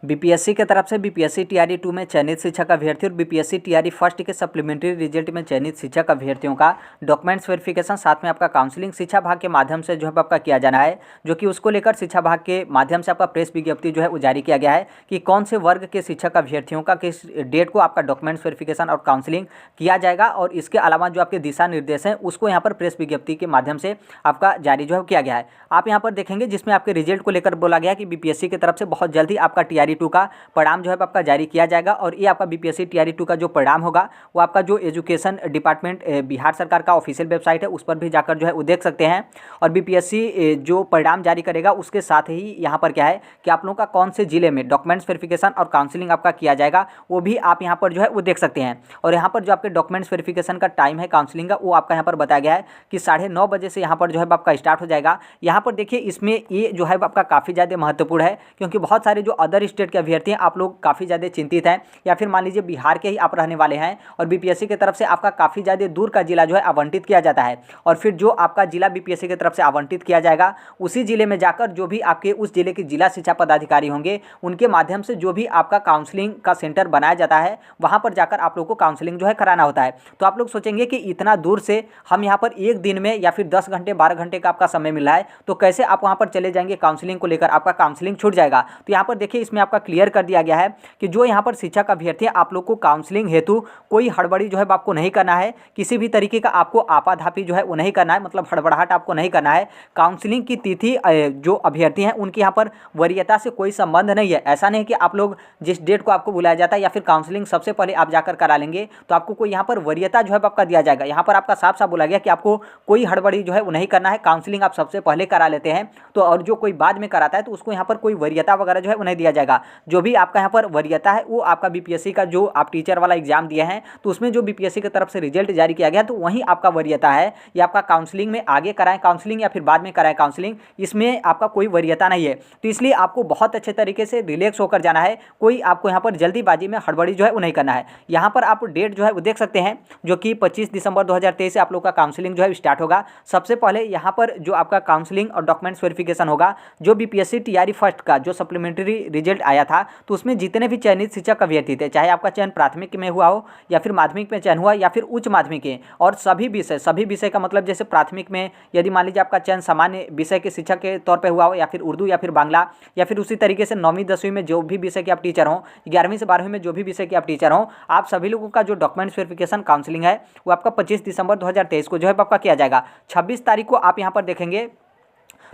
BPSC की तरफ से बीपीएससी टीआरई 2 में चयनित शिक्षक अभ्यर्थी और बीपीएससी टीआरई फर्स्ट के सप्लीमेंट्री रिजल्ट में चयनित शिक्षक अभ्यर्थियों का डॉक्यूमेंट्स वेरिफिकेशन साथ में आपका काउंसलिंग शिक्षा भाग के माध्यम से जो है आपका किया जाना है, जो कि उसको लेकर शिक्षा भाग के माध्यम से आपका प्रेस विज्ञप्ति जो है वो जारी किया गया है कि कौन से वर्ग के शिक्षक अभ्यर्थियों का किस डेट को आपका डॉक्यूमेंट्स वेरिफिकेशन और काउंसलिंग किया जाएगा। और इसके अलावा जो आपके दिशा निर्देश हैं उसको यहाँ पर प्रेस विज्ञप्ति के माध्यम से आपका जारी जो है किया गया है। आप यहाँ पर देखेंगे जिसमें आपके रिजल्ट को लेकर बोला गया है कि बीपीएससी की तरफ से बहुत जल्दी आपका टीआरई 2 का परिणाम जो है आपका जारी किया जाएगा। और ये आपका बीपीएससी टीआरई 2 का जो परिणाम होगा वो आपका जो एजुकेशन डिपार्टमेंट बिहार सरकार का ऑफिशियल वेबसाइट है उस पर भी जाकर जो है वो देख सकते हैं। और बीपीएससी जो परिणाम जारी करेगा उसके साथ ही यहाँ पर क्या है कि आप लोगों का कौन से जिले में डॉक्यूमेंट्स वेरिफिकेशन और काउंसलिंग आपका किया जाएगा वो भी आप यहाँ पर जो है वो देख सकते हैं। और यहाँ पर जो आपके डॉक्यूमेंट्स वेरिफिकेशन का टाइम है काउंसलिंग का वो आपका यहाँ पर बताया गया है कि 9:30 बजे से यहाँ पर जो है आपका स्टार्ट हो जाएगा। यहाँ पर देखिए इसमें ये जो है आपका काफ़ी ज़्यादा महत्वपूर्ण है क्योंकि बहुत सारे जो अदर स्टेट के अभ्यर्थी हैं आप लोग काफ़ी ज़्यादा चिंतित हैं या फिर मान लीजिए बिहार के ही आप रहने वाले हैं और बीपीएससी की तरफ से आपका काफ़ी ज़्यादा दूर का जिला जो है आवंटित किया जाता है। और फिर जो आपका जिला बीपीएससी की तरफ से आवंटित किया जाएगा उसी जिले में जाकर जो भी आपके उस जिले के जिला शिक्षा पदाधिकारी होंगे उनके माध्यम से जो भी आपका काउंसलिंग का सेंटर बनाया जाता है वहाँ पर जाकर आप लोग को काउंसलिंग जो है कराना होता है। तो आप लोग सोचेंगे कि इतना दूर से हम यहाँ पर एक दिन में या फिर 10 घंटे 12 घंटे का आपका समय मिल रहा है तो कैसे आप वहाँ पर चले जाएंगे काउंसलिंग को लेकर, आपका काउंसलिंग छूट जाएगा। तो यहाँ पर देखिए इसमें आपका क्लियर कर दिया गया है कि जो यहाँ पर शिक्षक अभ्यर्थी आप लोग को काउंसलिंग हेतु कोई हड़बड़ी जो है आपको नहीं करना है, किसी भी तरीके का आपको आपाधापी जो है वो नहीं करना है, मतलब हड़बड़ाहट आपको नहीं करना है। काउंसलिंग की तिथि जो अभ्यर्थी हैं उनकी यहाँ पर वरीयता से कोई संबंध नहीं है। ऐसा नहीं कि आप लोग जिस डेट को आपको बुलाया जाता है या फिर काउंसलिंग सबसे पहले आप जाकर करा लेंगे तो आपको कोई यहाँ पर वरीयता जो है आपका दिया जाएगा। यहाँ पर आपका साफ साफ बोला गया कि आपको कोई हड़बड़ी जो है वो नहीं करना है। काउंसलिंग आप सबसे पहले करा लेते हैं तो और जो कोई बाद में कराता है तो उसको यहाँ पर कोई वरीयता वगैरह जो है वो नहीं दिया जाएगा। जो भी आपका यहाँ पर वरीयता है वो आपका बीपीएससी का जो आप टीचर वाला एग्जाम दिए हैं तो उसमें जो बीपीएससी की तरफ से रिजल्ट जारी किया गया तो वहीं आपका वरीयता है। या आपका काउंसलिंग में आगे कराएं काउंसलिंग या फिर बाद में कराएं काउंसलिंग, इसमें आपका कोई वरीयता नहीं है। तो इसलिए आपको बहुत अच्छे तरीके से रिलैक्स होकर जाना है, कोई आपको यहाँ पर जल्दीबाजी में हड़बड़ी जो है वो नहीं करना है। यहाँ पर आप डेट जो है वो देख सकते हैं जो कि 25 दिसंबर 2023 से आप लोग का काउंसलिंग जो है स्टार्ट होगा। सबसे पहले यहाँ पर जो आपका काउंसलिंग और डॉक्यूमेंट्स वेरिफिकेशन होगा, जो बीपीएससी टीआरई फर्स्ट का जो सप्लीमेंट्री रिजल्ट आया था तो उसमें जितने भी चयनित शिक्षक अभ्यर्थी थे, चाहे आपका चयन प्राथमिक में हुआ हो या फिर माध्यमिक में चयन हुआ या फिर उच्च माध्यमिक में, और सभी विषय का मतलब जैसे प्राथमिक में यदि मान लीजिए आपका चयन सामान्य विषय के शिक्षक के तौर पे हुआ हो या फिर उर्दू या फिर बांग्ला या फिर उसी तरीके से 9वीं 10वीं में जो भी विषय के आप टीचर हों, 11वीं से 12वीं में जो भी विषय के आप टीचर हों, आप सभी लोगों का जो डॉक्यूमेंट्स वेरिफिकेशन काउंसलिंग है वो आपका 25 दिसंबर 2023 को जो है आपका किया जाएगा। 26 तारीख को आप यहाँ पर देखेंगे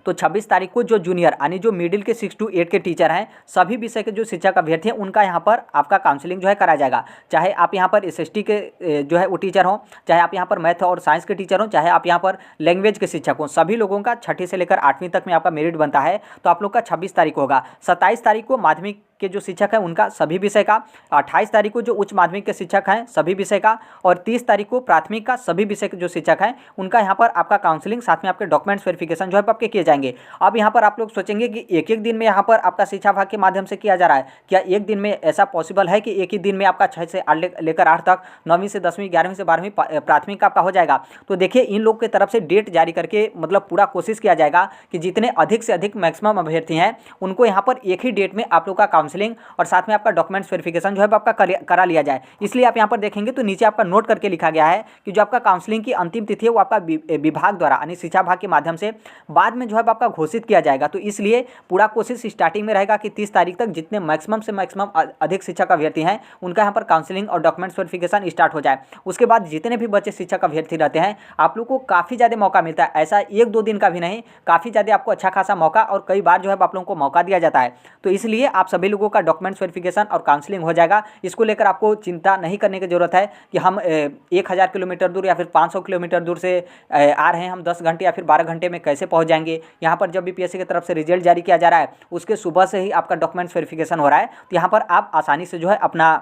तो 26 तारीख को जो जूनियर यानी जो मिडिल के 6 to 8 के टीचर हैं सभी विषय के जो शिक्षक अभ्यर्थी हैं उनका यहाँ पर आपका काउंसलिंग जो है कराया जाएगा। चाहे आप यहाँ पर एसएसटी के जो है वो टीचर हों, चाहे आप यहाँ पर मैथ और साइंस के टीचर हों, चाहे आप यहाँ पर लैंग्वेज के शिक्षक हों, सभी लोगों का 6ठी से लेकर 8वीं तक में आपका मेरिट बनता है। तो आप लोग का 26 तारीख को होगा। 27 तारीख को माध्यमिक के जो शिक्षक हैं उनका सभी विषय का, 28 तारीख को जो उच्च माध्यमिक के शिक्षक हैं सभी विषय का, और 30 तारीख को प्राथमिक का सभी विषय के जो शिक्षक हैं उनका यहाँ पर आपका काउंसलिंग साथ में आपके डॉक्यूमेंट्स वेरिफिकेशन जो है आपके किए जाएंगे। अब यहाँ पर आप लोग सोचेंगे कि एक एक दिन में यहाँ पर आपका शिक्षा विभाग के माध्यम से किया जा रहा है, क्या एक दिन में ऐसा पॉसिबल है कि एक ही दिन में आपका 6 से 8 लेकर 8 तक, 9वीं से 10वीं, 11वीं से 12वीं प्राथमिक आपका हो जाएगा? तो देखिए इन लोग की तरफ से डेट जारी करके मतलब पूरा कोशिश किया जाएगा कि जितने अधिक से अधिक मैक्सिमम अभ्यर्थी हैं उनको यहाँ पर एक ही डेट में आप लोग का काउंसलिंग और साथ में आपका डॉक्यूमेंट्स वेरिफिकेशन जो है आपका करा लिया जाए। इसलिए आप यहाँ पर देखेंगे तो नीचे आपका नोट करके लिखा गया है कि जो आपका काउंसलिंग की अंतिम तिथि है वो आपका विभाग द्वारा यानी शिक्षा विभाग के माध्यम से बाद में जो है आपका घोषित किया जाएगा। तो इसलिए पूरा कोशिश स्टार्टिंग में रहेगा कि 30 तारीख तक जितने मैक्सिमम से मैक्सिमम अधिक शिक्षक अभ्यर्थी हैं उनका यहाँ पर काउंसलिंग और डॉक्यूमेंट्स वेरिफिकेशन स्टार्ट हो जाए। उसके बाद जितने भी बच्चे शिक्षक अभ्यर्थी रहते हैं आप लोग को काफ़ी ज़्यादा मौका मिलता है, ऐसा 1-2 दिन का भी नहीं, काफ़ी ज़्यादा आपको अच्छा खासा मौका और कई बार जो है आप लोगों को मौका दिया जाता है। तो इसलिए आप सभी लोगों का डॉक्यूमेंट्स वेरिफिकेशन और काउंसलिंग हो जाएगा। इसको लेकर आपको चिंता नहीं करने की ज़रूरत है कि हम 1000 किलोमीटर दूर या फिर 500 किलोमीटर दूर से आ रहे हैं, हम 10 घंटे या फिर 12 घंटे में कैसे पहुंच जाएंगे। यहाँ पर जब बीपीएससी की तरफ से रिजल्ट जारी किया जा रहा है उसके सुबह से ही आपका डॉक्यूमेंट्स वेरिफिकेशन हो रहा है, तो यहाँ पर आप आसानी से जो है अपना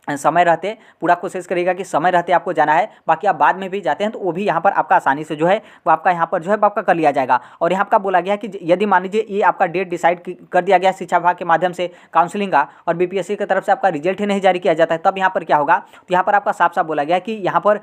समय रहते पूरा कोशिश करिएगा कि समय रहते आपको जाना है। बाकी आप बाद में भी जाते हैं तो वो भी यहाँ पर आपका आसानी से जो है वो आपका यहाँ पर जो है वो आपका कर लिया जाएगा। और यहाँ आपका बोला गया है कि यदि मान लीजिए ये आपका डेट डिसाइड कर दिया गया शिक्षा विभाग के माध्यम से काउंसलिंग का, और बीपीएससी की तरफ से आपका रिजल्ट ही नहीं जारी किया जाता है, तब यहाँ पर क्या होगा, तो यहाँ पर आपका साफ साफ बोला गया है कि यहाँ पर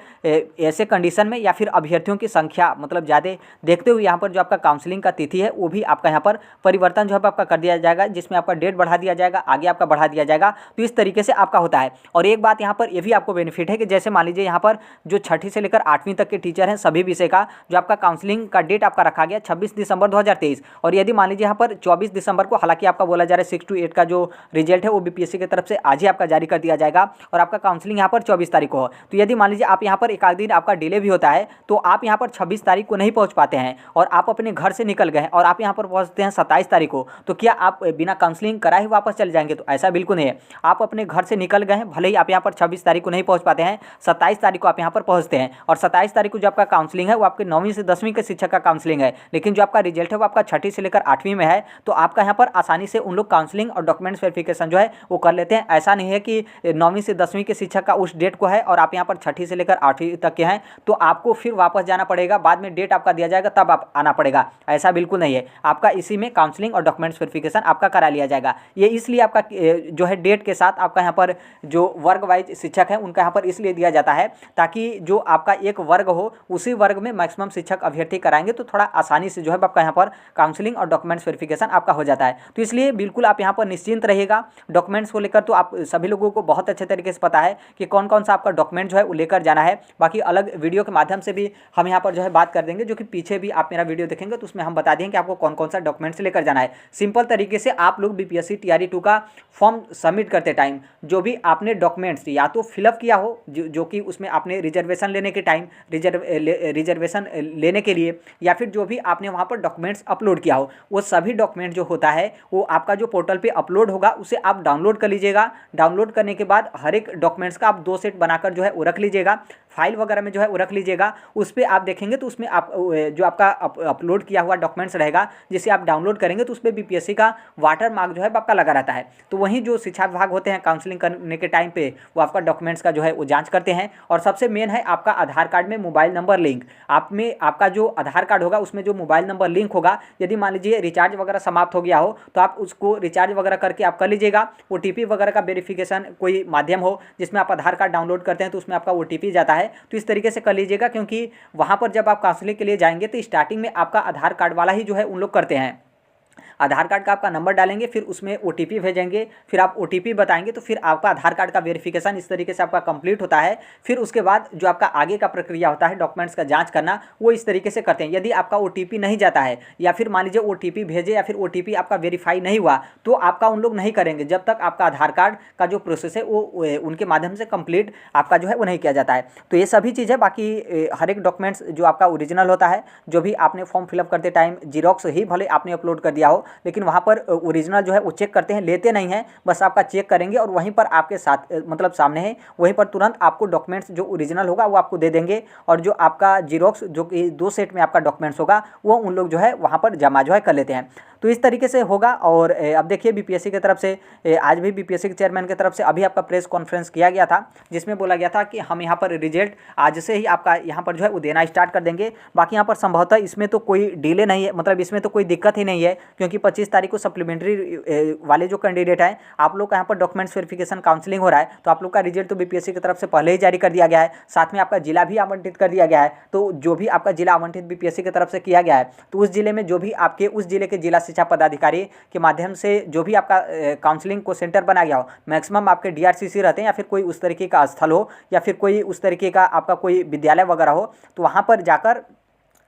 ऐसे कंडीशन में या फिर अभ्यर्थियों की संख्या मतलब ज़्यादा देखते हुए यहाँ पर जो आपका काउंसलिंग का तिथि है वो भी आपका यहाँ पर परिवर्तन जो है आपका कर दिया जाएगा, जिसमें आपका डेट बढ़ा दिया जाएगा, आगे आपका बढ़ा दिया जाएगा। तो इस तरीके से आपका होता है। और एक बात यहाँ पर ये भी आपको बेनिफिट है कि जैसे मान लीजिए यहाँ पर जो छठी से लेकर 8वीं तक के टीचर हैं सभी विषय का, जो आपका काउंसलिंग का डेट आपका रखा गया 26 दिसंबर 2023, और यदि मान लीजिए यहाँ पर 24 दिसंबर को, हालांकि आपका बोला जा रहा है 6 to 8 का जो रिजल्ट है वो बीपीएससी की तरफ से आज ही आपका जारी कर दिया जाएगा, और आपका काउंसलिंग यहाँ पर 24 तारीख को हो। तो यदि मान लीजिए आप यहाँ पर एक आध दिन आपका डिले भी होता है तो आप यहाँ पर 26 तारीख को नहीं पहुँच पाते हैं और आप अपने घर से निकल गए हैं और आप यहाँ पर पहुँचते हैं 27 तारीख को, तो क्या आप बिना काउंसलिंग कराए ही वापस चले जाएंगे? तो ऐसा बिल्कुल नहीं है। आप अपने घर से निकल गए हैं, भले ही आप यहाँ पर 26 तारीख को नहीं पहुँच पाते हैं, 27 तारीख को आप यहाँ पर पहुँचते हैं, और 27 तारीख को जो आपका काउंसलिंग है वो आपके 9वीं से 10वीं के शिक्षक का काउंसलिंग है, लेकिन जो आपका रिजल्ट है वो आपका छठी से लेकर 8वीं में है। तो आपका यहाँ पर आसानी से उन लोग काउंसलिंग और डॉक्यूमेंट्स वेरिफिकेशन जो है वो कर लेते हैं। ऐसा नहीं है कि 9वीं से 10वीं के शिक्षक का उस डेट को है और आप यहाँ पर छठी से लेकर 8वीं तक के हैं तो आपको फिर वापस जाना पड़ेगा, बाद में डेट आपका दिया जाएगा तब आप आना पड़ेगा। ऐसा बिल्कुल नहीं है। आपका इसी में काउंसलिंग और डॉक्यूमेंट्स वेरिफिकेशन आपका करा लिया जाएगा। ये इसलिए आपका जो है डेट के साथ आपका यहाँ पर जो वर्ग वाइज शिक्षक है उनका यहाँ पर इसलिए दिया जाता है ताकि जो आपका एक वर्ग हो उसी वर्ग में मैक्सिमम शिक्षक अभ्यर्थी कराएंगे तो थोड़ा आसानी से जो है आपका यहाँ पर काउंसलिंग और डॉक्यूमेंट्स वेरिफिकेशन आपका हो जाता है। तो इसलिए बिल्कुल आप यहाँ पर निश्चिंत रहिएगा। डॉक्यूमेंट्स को लेकर तो आप सभी लोगों को बहुत अच्छे तरीके से पता है कि कौन कौन सा आपका डॉक्यूमेंट जो है वो लेकर जाना है। बाकी अलग वीडियो के माध्यम से भी हम यहाँ पर जो है बात कर देंगे, जो कि पीछे भी आप मेरा वीडियो देखेंगे तो उसमें हम बता देंगे कि आपको कौन कौन सा डॉक्यूमेंट्स लेकर जाना है। सिंपल तरीके से आप लोग बीपीएससी टीआरई 2 का फॉर्म सबमिट करते टाइम जो भी आपने डॉक्यूमेंट्स या तो फिलअप किया हो जो कि उसमें आपने रिजर्वेशन लेने के टाइम रिजर्वेशन लेने के लिए या फिर जो भी आपने वहाँ पर डॉक्यूमेंट्स अपलोड किया हो, वो सभी डॉक्यूमेंट जो होता है वो आपका जो पोर्टल पे अपलोड होगा उसे आप डाउनलोड कर लीजिएगा। डाउनलोड करने के बाद हर एक डॉक्यूमेंट्स का आप 2 सेट बनाकर जो है वो रख लीजिएगा, फाइल वगैरह में जो है वो रख लीजिएगा। उस पर आप देखेंगे तो उसमें आप जो आपका अपलोड किया हुआ डॉक्यूमेंट्स रहेगा जिसे आप डाउनलोड करेंगे तो उस पर बीपीएससी का वाटर मार्क जो है आपका लगा रहता है। तो वहीं जो शिक्षा विभाग होते हैं काउंसलिंग करने के टाइम पे वो आपका डॉक्यूमेंट्स का जो है वो जांच करते हैं। और सबसे मेन है आपका आधार कार्ड में मोबाइल नंबर लिंक। आप में आपका जो आधार कार्ड होगा उसमें जो मोबाइल नंबर लिंक होगा, यदि मान लीजिए रिचार्ज वगैरह समाप्त हो गया हो तो आप उसको रिचार्ज वगैरह करके आप कर लीजिएगा। ओटीपी वगैरह का वेरिफिकेशन कोई माध्यम हो जिसमें आप आधार कार्ड डाउनलोड करते हैं तो उसमें आपका ओटीपी जाता है, तो इस तरीके से कर लीजिएगा। क्योंकि वहाँ पर जब आप काउंसलिंग के लिए जाएंगे तो स्टार्टिंग में आपका आधार कार्ड वाला ही जो है उन लोग करते हैं। आधार कार्ड का आपका नंबर डालेंगे, फिर उसमें ओटीपी भेजेंगे, फिर आप ओटीपी बताएंगे तो फिर आपका आधार कार्ड का वेरिफिकेशन इस तरीके से आपका कंप्लीट होता है। फिर उसके बाद जो आपका आगे का प्रक्रिया होता है डॉक्यूमेंट्स का जांच करना, वो इस तरीके से करते हैं। यदि आपका ओटीपी नहीं जाता है या फिर मान लीजिए ओटीपी भेजे या फिर ओटीपी आपका वेरीफाई नहीं हुआ तो आपका उन लोग नहीं करेंगे जब तक आपका आधार कार्ड का जो प्रोसेस है वो उनके माध्यम से कंप्लीट आपका जो है वो नहीं किया जाता है। तो ये सभी चीज़ें, बाकी हर एक डॉक्यूमेंट्स जो आपका ओरिजिनल होता है, जो भी आपने फॉर्म फिलअप करते टाइम जीरोक्स ही भले आपने अपलोड कर दिया हो लेकिन वहाँ पर ओरिजिनल जो है वो चेक करते हैं, लेते नहीं हैं, बस आपका चेक करेंगे और वहीं पर आपके साथ मतलब सामने है वहीं पर तुरंत आपको डॉक्यूमेंट्स जो ओरिजिनल होगा वो आपको दे देंगे। और जो आपका जीरोक्स जो कि 2 सेट में आपका डॉक्यूमेंट्स होगा वो उन लोग जो है वहाँ पर जमा जो है कर लेते हैं। तो इस तरीके से होगा। और अब देखिए बीपीएससी की तरफ से आज भी बीपीएससी के चेयरमैन की तरफ से अभी आपका प्रेस कॉन्फ्रेंस किया गया था जिसमें बोला गया था कि हम यहाँ पर रिजल्ट आज से ही आपका यहाँ पर जो है वो देना स्टार्ट कर देंगे। बाकी यहाँ पर संभवतः इसमें तो कोई डिले नहीं है, मतलब इसमें तो कोई दिक्कत ही नहीं है क्योंकि 25 तारीख को सप्लीमेंट्री वाले जो कैंडिडेट हैं आप लोग का यहाँ पर डॉक्यूमेंट्स वेरिफिकेशन काउंसलिंग हो रहा है तो आप लोग का रिजल्ट तो बीपीएससी की तरफ से पहले ही जारी कर दिया गया है। साथ में आपका जिला भी आवंटित कर दिया गया है। तो जो भी आपका जिला आवंटित बीपीएससी की तरफ से किया गया है तो उस जिले में जो भी आपके उस जिले के जिला शिक्षा पदाधिकारी के माध्यम से जो भी आपका काउंसलिंग को सेंटर बनाया गया हो, मैक्सिमम आपके डीआरसीसी रहते हैं या फिर कोई उस तरीके का स्थल हो या फिर कोई उस तरीके का आपका कोई विद्यालय वगैरह हो, तो वहाँ पर जाकर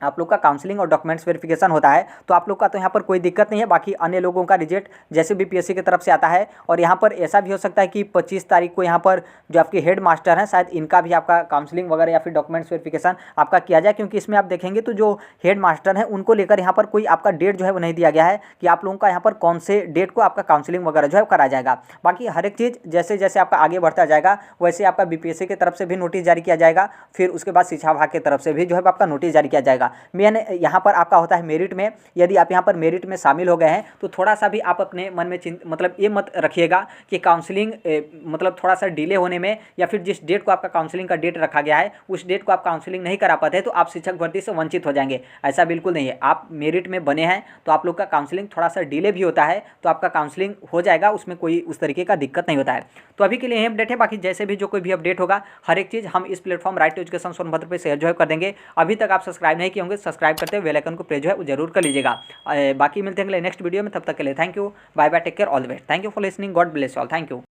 आप लोग का काउंसलिंग और डॉक्यूमेंट्स वेरिफिकेशन होता है। तो आप लोग का तो यहाँ पर कोई दिक्कत नहीं है। बाकी अन्य लोगों का रिजल्ट जैसे बीपीएससी की तरफ से आता है। और यहाँ पर ऐसा भी हो सकता है कि 25 तारीख को यहाँ पर जो आपके हेड मास्टर हैं शायद इनका भी आपका काउंसलिंग वगैरह या फिर डॉक्यूमेंट्स वेरिफिकेशन आपका किया जाए, क्योंकि इसमें आप देखेंगे तो जो हेड मास्टर हैं उनको लेकर यहाँ पर कोई आपका डेट जो है वो नहीं दिया गया है कि आप लोगों का यहाँ पर कौन से डेट को आपका काउंसलिंग वगैरह जो है करा जाएगा। बाकी हर एक चीज़ जैसे जैसे आपका आगे बढ़ता जाएगा वैसे आपका बीपीएससी की तरफ से भी नोटिस जारी किया जाएगा, फिर उसके बाद शिक्षा विभाग की तरफ से भी जो है आपका नोटिस जारी किया जाएगा। होगा। मेन यहाँ पर आपका होता है मेरिट में, यदि आप यहाँ पर मेरिट में शामिल हो गए हैं तो थोड़ा सा भी आप अपने मन में मतलब ये मत रखिएगा कि काउंसलिंग मतलब थोड़ा सा डिले होने में, या फिर जिस डेट को आपका काउंसलिंग का डेट रखा गया है उस डेट को आप काउंसलिंग नहीं करा पाते तो आप शिक्षक भर्ती से वंचित हो जाएंगे। ऐसा बिल्कुल नहीं है। आप मेरिट में बने हैं तो आप लोग का काउंसलिंग थोड़ा सा डिले भी होता है तो आपका काउंसलिंग हो जाएगा, उसमें कोई उस तरीके का दिक्कत नहीं होता है। तो अभी के लिए यही अपडेट है। बाकी जैसे भी जो कोई भी अपडेट होगा हर एक चीज़ हम इस platform right to education Sonbhadra पे शेयर जो है कर देंगे। अभी तक आप सब्सक्राइब नहीं किए होंगे, सब्सक्राइब करते हुए बेल आइकन को प्रेस जो है वो जरूर कर लीजिएगा। बाकी मिलते हैं अगले नेक्स्ट वीडियो में, तब तक के लिए thank you, bye bye, take care, all the best. Thank you for listening, God bless all, thank you.